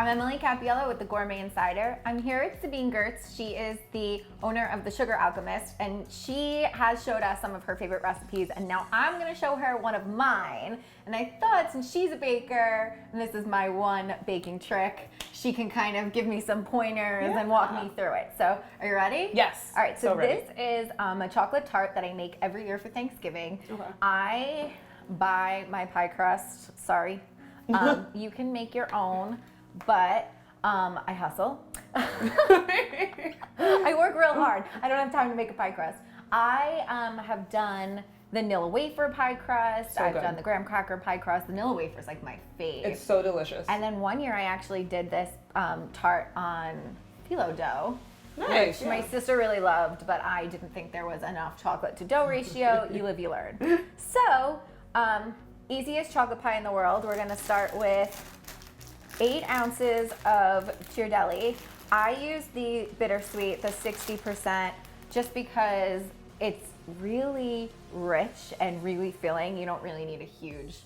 I'm Emily Cappiello with the Gourmet Insider. I'm here with Sabine Gerdts. She is the owner of the Sugar Alchemist, and she has showed us some of her favorite recipes, and now I'm gonna show her one of mine. And I thought, since she's a baker, and this is my one baking trick, she can kind of give me some pointers and walk me through it. So, are you ready? Yes. All right, so this is a chocolate tart that I make every year for Thanksgiving. Okay. I buy my pie crust, sorry. You can make your own. But I hustle. I work real hard. I don't have time to make a pie crust. I have done vanilla wafer pie crust. I've done the graham cracker pie crust. Vanilla wafer is like my fave. It's so delicious. And then one year I actually did this tart on phyllo dough. Nice. Which my sister really loved, but I didn't think there was enough chocolate to dough ratio. You live, you learn. So, easiest chocolate pie in the world. We're gonna start with 8 ounces of Ghirardelli. I use the Bittersweet, the 60%, just because it's really rich and really filling. You don't really need a huge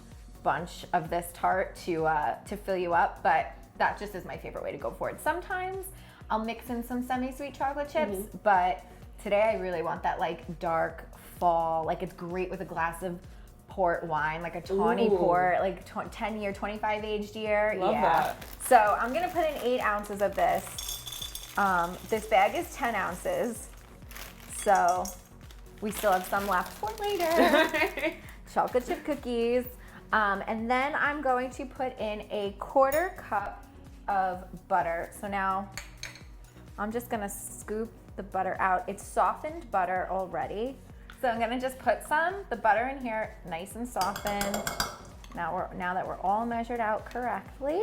bunch of this tart to fill you up, but that just is my favorite way to go for it. Sometimes I'll mix in some semi-sweet chocolate chips, but today I really want that like dark fall, like it's great with a glass of port wine, like a tawny port, like 10 year, 25 aged year. Love that. So I'm gonna put in 8 ounces of this. This bag is 10 ounces. So we still have some left for later. Chocolate chip cookies. And then I'm going to put in a 1/4 cup of butter. So now I'm just gonna scoop the butter out. It's softened butter already. So I'm gonna just put the butter in here, nice and softened. Now that we're all measured out correctly.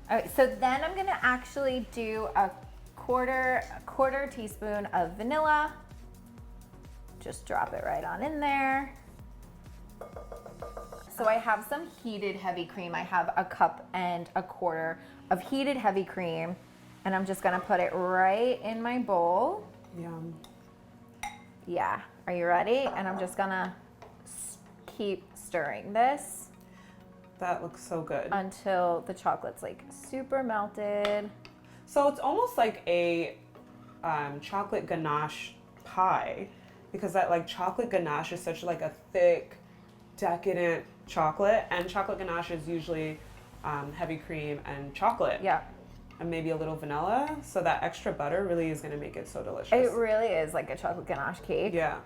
All right, so then I'm gonna actually do a quarter teaspoon of vanilla. Just drop it right on in there. So I have some heated heavy cream. I have 1 1/4 cups of heated heavy cream, and I'm just gonna put it right in my bowl. Yum. Yeah. Are you ready? And I'm just gonna keep stirring this. That looks so good. Until the chocolate's like super melted. So it's almost like a chocolate ganache pie, because that like chocolate ganache is such like a thick, decadent chocolate, and chocolate ganache is usually heavy cream and chocolate. Yeah. And maybe a little vanilla, so that extra butter really is gonna make it so delicious. It really is like a chocolate ganache cake. Yeah.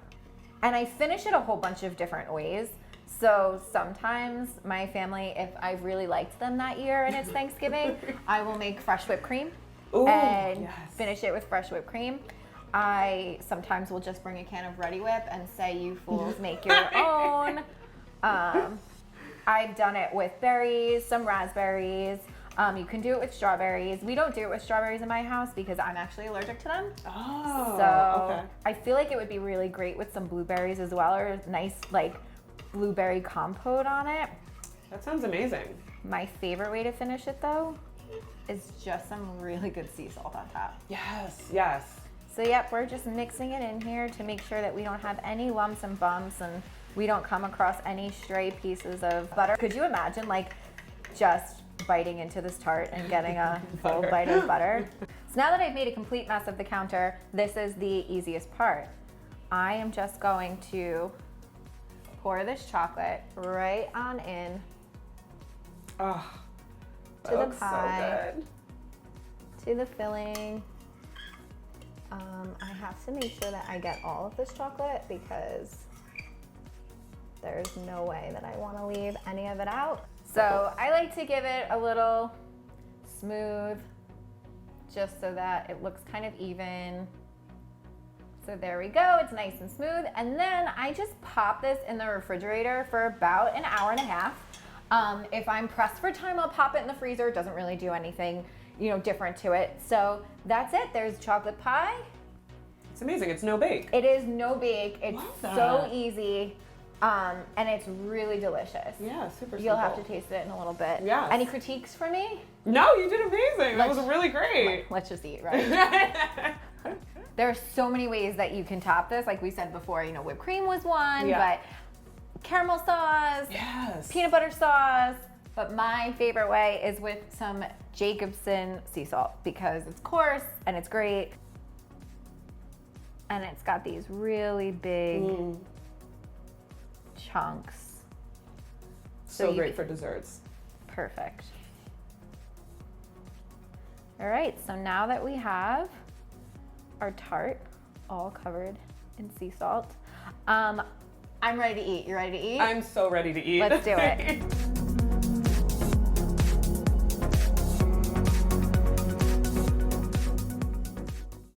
And I finish it a whole bunch of different ways. So sometimes my family, if I've really liked them that year and it's Thanksgiving, I will make fresh whipped cream and finish it with fresh whipped cream. I sometimes will just bring a can of Ready Whip and say, you fools, make your own. I've done it with berries, some raspberries. You can do it with strawberries. We don't do it with strawberries in my house because I'm actually allergic to them. Oh, so okay. I feel like it would be really great with some blueberries as well, or nice like blueberry compote on it. That sounds amazing. My favorite way to finish it though is just some really good sea salt on top. Yes, yes. So yep, we're just mixing it in here to make sure that we don't have any lumps and bumps and we don't come across any stray pieces of butter. Could you imagine like just biting into this tart and getting a full bite of butter? So now that I've made a complete mess of the counter, this is the easiest part. I am just going to pour this chocolate right on in to the pie, so good. to the filling. I have to make sure that I get all of this chocolate because there's no way that I want to leave any of it out. So I like to give it a little smooth just so that it looks kind of even. So there we go, it's nice and smooth. And then I just pop this in the refrigerator for about 1.5 hours. If I'm pressed for time, I'll pop it in the freezer. It doesn't really do anything, different to it. So that's it, there's chocolate pie. It's amazing, it's no bake. It is no bake, it's so easy. And it's really delicious. Yeah, super simple. You'll have to taste it in a little bit. Yeah. Any critiques for me? No, you did amazing. That was really great. Let's just eat, right? There are so many ways that you can top this. Like we said before, whipped cream was one, but caramel sauce, peanut butter sauce, But my favorite way is with some Jacobsen sea salt because it's coarse and it's great. And it's got these really big chunks. So great for desserts. Perfect. All right, so now that we have our tart all covered in sea salt, I'm ready to eat. You ready to eat? I'm so ready to eat. Let's do it.